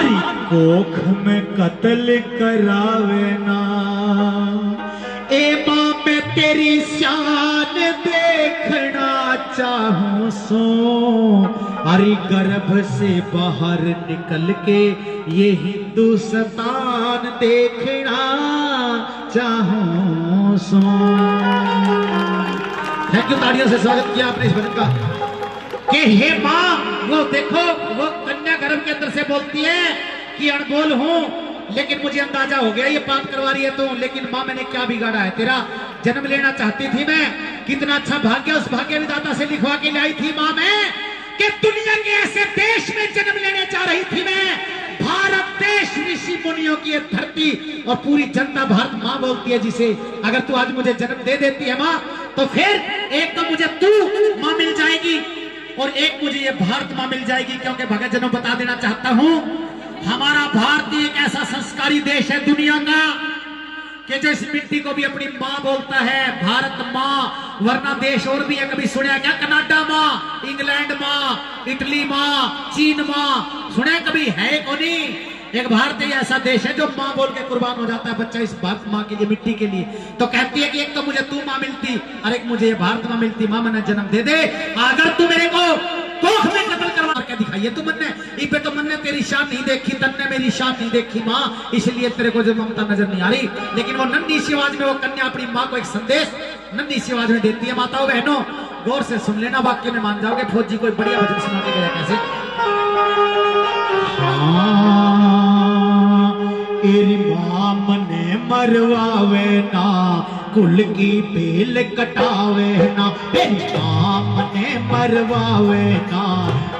अरे कोख में कत्ल करावे ना, ए मां मैं तेरी शान देखना चाहूं सो, अरे गर्भ से बाहर निकल के ये हिंदुस्तान देखना चाहूं सो। थैंक यू, तालियों से स्वागत किया आपने इस भजन का। कि हे मां, वो देखो वो कन्या गर्भ के अंदर से बोलती है कि अनबोल हूं, लेकिन मुझे अंदाजा हो गया ये पाप करवा रही है तो, लेकिन मां मैंने क्या बिगाड़ा है, तेरा जन्म लेना चाहती थी मैं, कितना अच्छा भाग्य उस भाग्य विधाता से लिखवा के लाई थी मां मैं, कि दुनिया के ऐसे देश में जन्म लेने जा रही थी मैं, भारत देश ऋषि मुनियों की धरती, और पूरी जनता भारत मां बोलती है जिसे, अगर तू आज मुझे जन्म दे देती है मां, तो फिर एक तो मुझे तू मां मिल जाएगी और एक मुझे ये भारत मां मिल जाएगी। क्योंकि भगत जनों बता देना चाहता हूं, हमारा भारत एक ऐसा संस्कारी देश है दुनिया का कि जो इस मिट्टी को भी अपनी मां बोलता है, भारत मां, वरना देश और भी है, कभी सुना क्या, कनाडा मां, इंग्लैंड मां, इटली मां, चीन मां, सुने कभी, है कोनी? एक भारत ही ऐसा देश है जो मां बोल के कुर्बान हो जाता है बच्चा इस भारत मां के लिए, मिट्टी के लिए। तो कहती है कि एक तो मुझे तू मां मिलती और एक मुझे ये भारत मां मिलती, मां मैंने जन्म दे दे, अगर तू मेरे को कोख में कत्ल करवा के दिखाइए तू मन्ने, इबे तो मन्ने तेरी शान नहीं देखी, तन्ने मेरी शान नहीं देखी मां, इसलिए तेरे को जो ममता नजर नहीं आ रही। लेकिन वो नन्ही सी आवाज में वो कन्या अपनी मां को एक संदेश नन्ही सी आवाज में देती है। माताओं बहनों गौर से सुन लेना, वाक्य में मान जाओगे फौजी कोई बढ़िया भजन सुना के गया कैसे। तेरी मां मने मरवावे ना, कुल की बेल कटावे ना, तेरी मां मने मरवावे ना,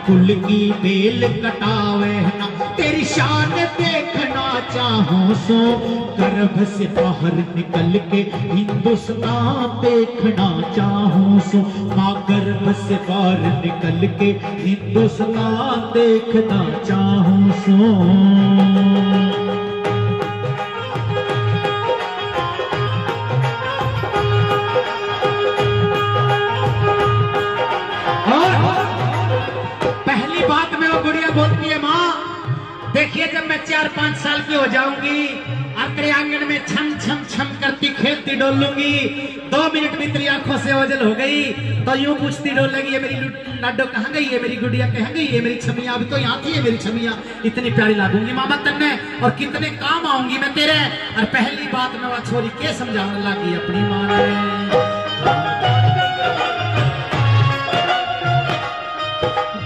कुल की बेल कटावे ना, तेरी शान देखना चाहूं सो, गर्भ से बाहर निकल के हिंदुस्तान देखना चाहूं सो, मां गर्भ से बाहर निकल के हिंदुस्तान देखना चाहूं सो। बोलती है मां, देखिए जब मैं 4-5 साल की हो जाऊंगी, अपने आंगन में छम छम छम करती खेलती डोलूंगी, 2 मिनट में तेरी आंखों से ओझल हो गई तो यूं पूछती डोलेगी, ये मेरी लाडो कहाँ गई है, मेरी गुड़िया कहाँ गई है, मेरी छमिया अभी तो यहाँ थी, मेरी छमिया इतनी प्यारी लागूंगी मामा तन्ने, और कितने काम आऊंगी मैं तेरे। और पहली बात में वह छोरी के समझाने लगी अपनी मां ने,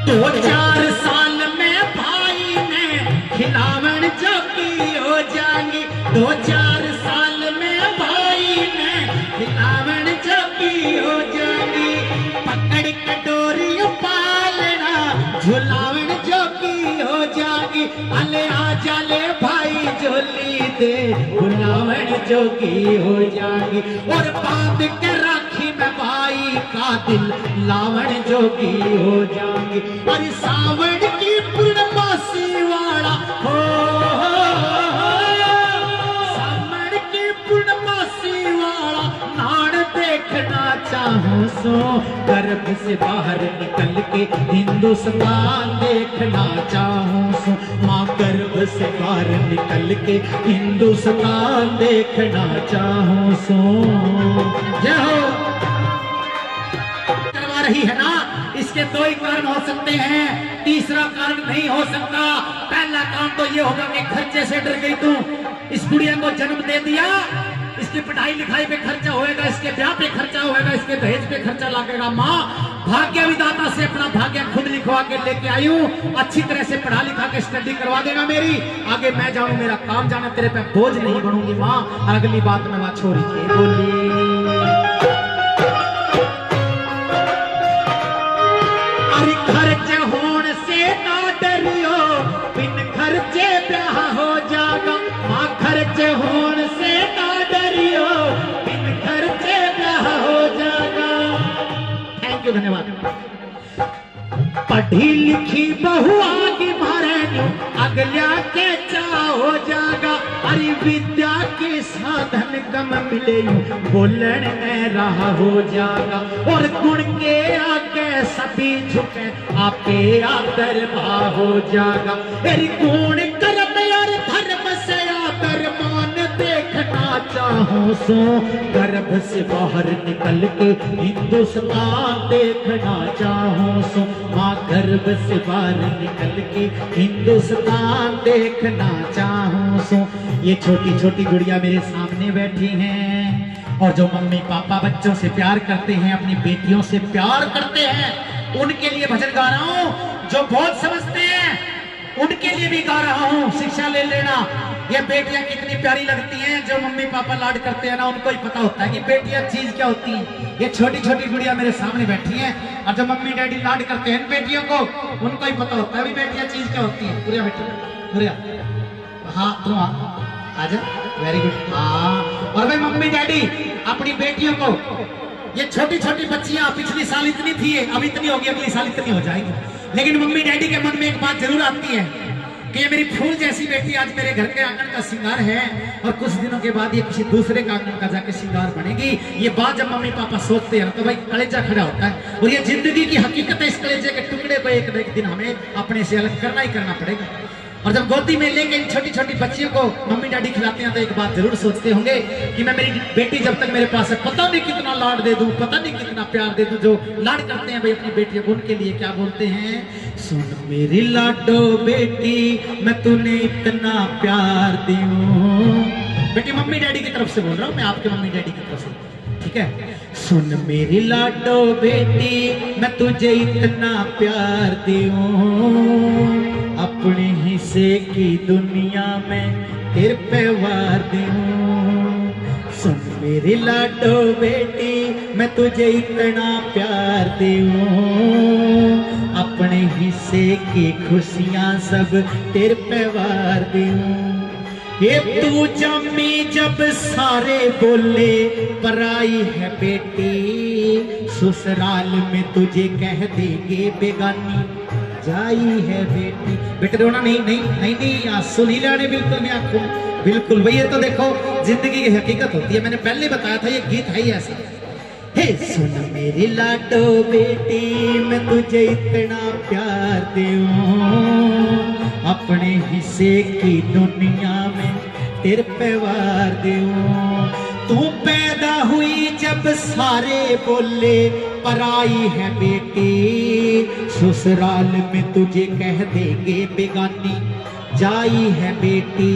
2-4 साल में भाई ने खिलावन जोगी हो जाएंगी, 2-4 साल में भाई ने खिलावन जोगी हो जाएंगी, पकड़ कटोरी पालना झुलावन जोगी हो जाएगी, अले आ जाले भाई झोली दे झुलावन जोगी हो जाएगी, और बांध के राखी में भाई का दिल लावण जोगी हो जाएगी, और सावण की पूर्णमासी वाला हो, सावण की पूर्णमासी वाला नाड़ देखना चाहूं सो, गर्भ से बाहर निकल के हिंदुस्तान देखना चाहूं सो, मां गर्भ से बाहर निकल के हिंदुस्तान देखना चाहूं सो। जय हो। रही है ना, इसके 2 ही कारण हो सकते हैं, तीसरा कारण नहीं हो सकता। पहला काम तो ये होगा कि खर्चे से डर गई तू, इस बुढ़िया को जन्म दे दिया, इसकी पढ़ाई लिखाई पे खर्चा होएगा, इसके ब्याह पे खर्चा होएगा, इसके दहेज पे खर्चा लगेगा। माँ भाग्य विधाता से अपना भाग्य खुद लिखवा के लेके आई हूँ, अच्छी तरह से पढ़ा लिखा के स्टडी करवा देना मेरी, आगे मैं जाऊँ मेरा काम जाना, तेरे पे बोझ नहीं बनूंगी माँ। अगली बात में वहां छोरी के बोली, खर्च होने से ना डरियो, बिन खर्चे ब्याह हो जाएगा, माँ खर्च होने से ना डरियो, बिन खर्चे ब्याह हो जाएगा। थैंक यू, धन्यवाद। पढ़ी लिखी बहु आगे मारे अगल्या के चा हो जाएगा, अरे विद्या के साधन कम मिले बोलन में रहा हो जाएगा, और गुण के आगे सभी झुके आपे आदर भा हो जाएगा, अरे गुण कर चाहूं सो, गर्भ से बाहर निकल के हिंदुस्तान देखना चाहूं सो, माँ गर्भ से बाहर निकल के हिंदुस्तान देखना चाहूं सो। ये छोटी छोटी गुड़िया मेरे सामने बैठी हैं और जो मम्मी पापा बच्चों से प्यार करते हैं, अपनी बेटियों से प्यार करते हैं, उनके लिए भजन गा रहा हूं। जो बहुत समझते हैं उनके लिए भी गा रहा हूं, शिक्षा ले लेना। ये बेटियां कितनी प्यारी लगती हैं, जो मम्मी पापा लाड करते हैं ना, उनको ही पता होता है कि बेटियां चीज क्या होती हैं। ये छोटी छोटी गुड़िया मेरे सामने बैठी हैं और जो मम्मी डैडी लाड करते हैं बेटियों को, उनको ही पता होता है भी बेटियां चीज क्या होती है। पूरा बेटा पूरा, हाँ तुम आजा, वेरी गुड। हाँ, और भाई मम्मी डैडी अपनी बेटियों को, ये छोटी छोटी बच्चियां पिछली साल इतनी थी, अब इतनी होगी, अगली साल इतनी हो जाएगी, लेकिन मम्मी डैडी के मन में एक बात जरूर आती है कि ये मेरी फूल जैसी बेटी आज मेरे घर के आंगन का श्रृंगार है और कुछ दिनों के बाद ये किसी दूसरे का आंगन का जाके श्रृंगार बनेगी। ये बात जब मम्मी पापा सोचते हैं तो भाई कलेजा खड़ा होता है, और ये जिंदगी की हकीकत है। इस कलेजे के टुकड़े को एक न एक दिन हमें अपने से अलग करना ही करना पड़ेगा। और जब गोदी में लेके इन छोटी छोटी बच्चियों को मम्मी डैडी खिलाते हैं तो एक बात जरूर सोचते होंगे कि मैं मेरी बेटी जब तक मेरे पास है, पता नहीं कितना लाड दे दूं, पता नहीं कितना प्यार दे दूं। जो लाड करते हैं भाई अपनी बेटियों को, उनके लिए क्या बोलते हैं, सुन मेरी लाडो बेटी मैं तूने इतना प्यार दूं। बेटी मम्मी डैडी की तरफ से बोल रहा हूँ मैं, आपके मम्मी डैडी की तरफ से, ठीक है। सुन मेरी लाडो बेटी मैं तुझे इतना प्यार दूं, अपने हिस्से की दुनिया में तेरे पे वार दूं। सुन मेरी लाडो बेटी मैं तुझे इतना प्यार दूं, अपने हिस्से की खुशियां सब तेरे पे वार दूं। ये तू जम्मी जब सारे बोले पराई है बेटी, ससुराल में तुझे कह देंगे बेगानी जाई है बेटी। बेटे रोना नहीं नहीं नहीं नहीं, आंसू नहीं लाने बिल्कुल भी आंखों, बिल्कुल भैया। तो देखो जिंदगी की हकीकत होती है, मैंने पहले बताया था ये गीत है ही ऐसा। हे सुन मेरी लाडो बेटी मैं तुझे इतना प्यार दूं, अपने हिस्से की दुनिया में तेरे पे वार दूं। तू पैदा हुई जब सारे बोले पराई है बेटी, ससुराल में तुझे कह देंगे बेगानी जाई है बेटी।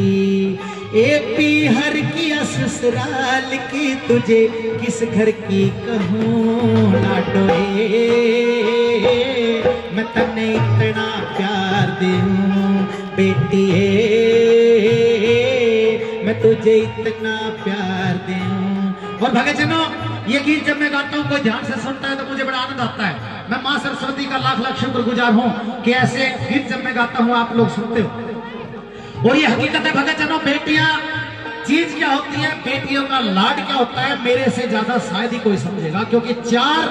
ए पीहर की ससुराल की तुझे किस घर की कहूँ लाडोए, मैं तन्ने इतना प्यार दूं बेटी, मैं तुझे इतना प्यार दूं। और भगतजनों ये गीत जब मैं गाता हूँ कोई ध्यान से सुनता है तो मुझे बड़ा आनंद आता है। मैं माँ सरस्वती का लाख लाख शुक्रगुजार हूँ कि ऐसे गीत जब मैं गाता हूँ आप लोग सुनते हो। और ये हकीकत है भगतजनों, बेटियां चीज क्या होती है, बेटियों का लाड क्या होता है, मेरे से ज्यादा शायद ही कोई समझेगा, क्योंकि 4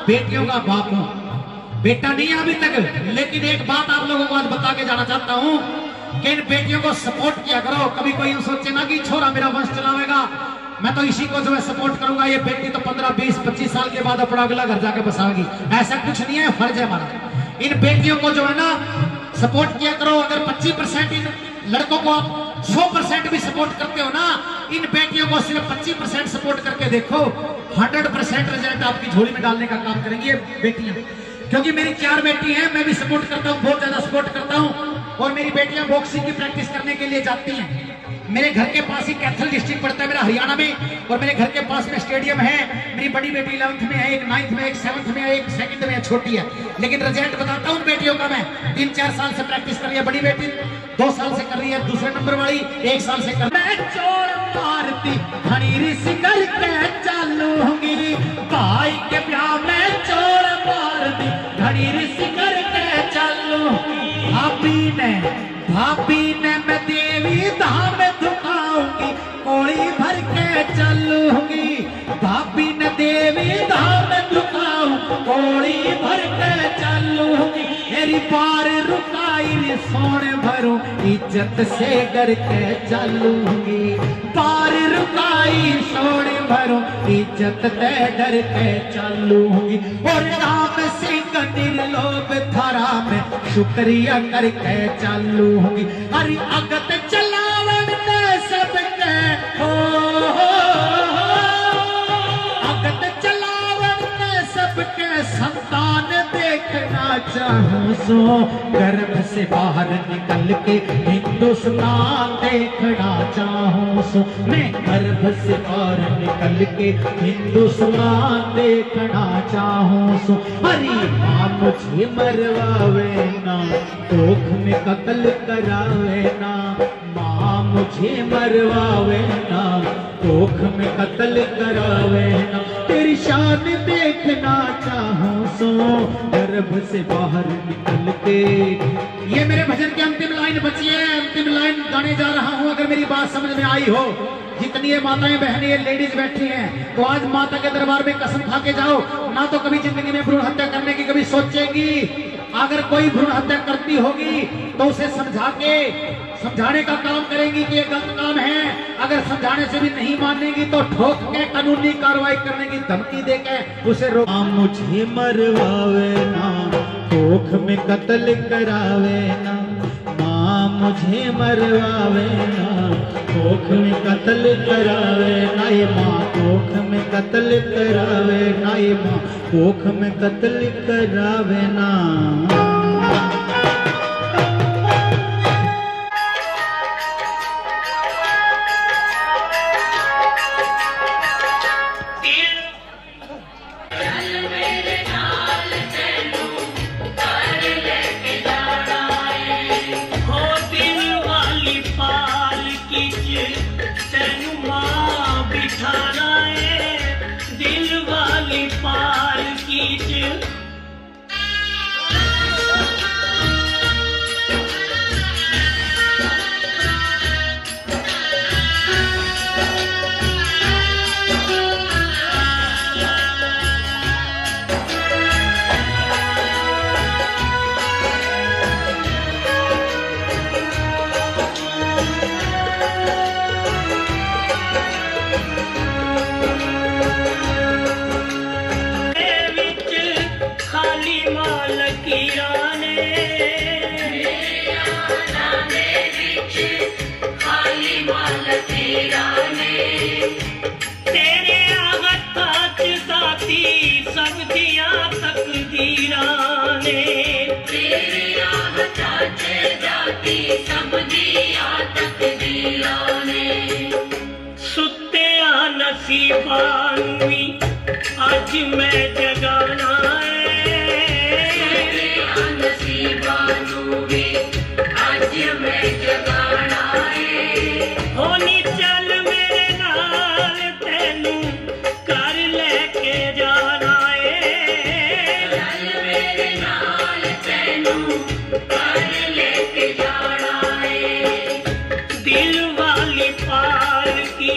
बेटियों का बाप हूं। बेटा नहीं है अभी तक, लेकिन एक बात आप लोगों को आज बता के जाना चाहता हूं कि इन बेटियों को सपोर्ट किया करो। कभी कोई यूं सोचे ना कि छोरा मेरा वंश चलावेगा, मैं तो इसी को जो है सपोर्ट करूंगा, ये बेटी तो 15, 20, 25 साल के बाद अपना अगला घर जाके बसाएगी, ऐसा कुछ नहीं है, फर्ज है हमारा। इन बेटियों को जो है ना सपोर्ट किया करो। अगर 25% इन लड़कों को आप 100% भी सपोर्ट करते हो ना, इन बेटियों को सिर्फ 25% सपोर्ट करके देखो, 100% रिजल्ट आपकी झोली में डालने का काम करेंगी ये बेटियां। क्योंकि मेरी 4 बेटी हैं, मैं भी सपोर्ट करता हूँ, बहुत ज्यादा सपोर्ट करता हूँ। और मेरी बेटियां बॉक्सिंग की प्रैक्टिस करने के लिए जाती हैं। मेरे घर के पास ही कैथल डिस्ट्रिक्ट पड़ता है मेरा हरियाणा में, और मेरे घर के पास में स्टेडियम है। मेरी बड़ी बेटी 11th में है, एक 9th में, एक 7th में है, एक 2nd में है, छोटी है। लेकिन रिजल्ट बताता हूँ बेटियों का मैं, 3-4 साल से प्रैक्टिस कर रही है बड़ी बेटी, 2 साल से कर रही है, दूसरे नंबर वाली 1 साल से कर रही है। चोर मारती घड़ी रिस करके चलूंगी, भाई के ब्याह में चोर मारती घड़ी रिस करके चलूंगी। भाभी ने मैं देवी धाम दुखाऊंगी, कोड़ी भर के चलूंगी। भाभी ने देवी धाम दुखाऊं, कोड़ी भर के चलूंगी। मेरी पार रुकाई सोने भरूं, इज्जत से डर के चलूंगी। पार रुकाई सोने भरूं, इज्जत से डर के चलूंगी। और राम सिंह निर्लोभ थारा में शुक्रिया करके चलूंगी। अरे अगत चलावन सबके हो चाहूं सो गर्भ से बाहर निकल के हिंदुस्तान देखना चाहूं सो मैं गर्भ से बाहर निकल के हिंदुस्तान देखना चाहूं सो हरी माँ मुझे मरवावे ना कोख में कत्ल करावे ना माँ मुझे मरवावे ना कोख में कत्ल करावे ना तेरी शान देखना चाहूं सो गर्भ से बाहर निकल के। ये मेरे भजन की अंतिम लाइन बची है, अंतिम लाइन गाने जा रहा हूं। अगर मेरी बात समझ में आई हो, जितनी ये माताएं बहनें ये लेडीज बैठी हैं, तो आज माता के दरबार में कसम खा के जाओ ना तो कभी जिंदगी में भ्रूण हत्या करने की कभी सोचेंगी। अगर कोई भ्रूण हत्या करती होगी तो उसे समझाने का काम करेंगी कि ये गलत काम है। अगर समझाने से भी नहीं मानेंगी तो ठोक के कानूनी कार्रवाई करने की धमकी देके उसे रोक। मुझे मरवावे ना कोख में कत्ल करावे ना माँ मुझे मरवावे ना कोख में कत्ल करावे ना ये माँ कोख में कत्ल करावे ना ये माँ कोख में कत्ल करावे ना। नसीबानवी आज मैं जगाना नसीबानवी आज मैं जगाना होनी चल मेरे नाल तेनू कर लेके जाना चल मेरे नाल तेनू कर लेके जाना दिल वाली पालकी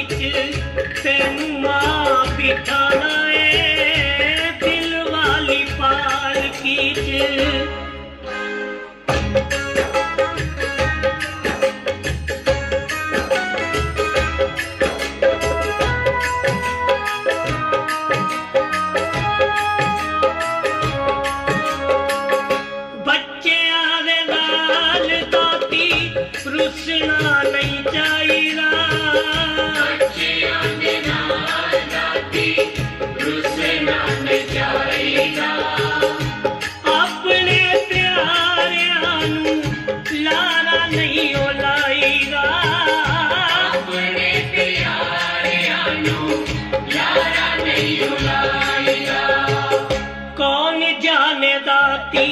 तेनू मां बिठाना दिल वाली पालकी बच्चे आवे लाल दाती रुसना नहीं चाहिए अपने प्यारियां लारा नहीं लाईगा अपने प्यारियां लारा नहीं लाईगा कौन जाने दाती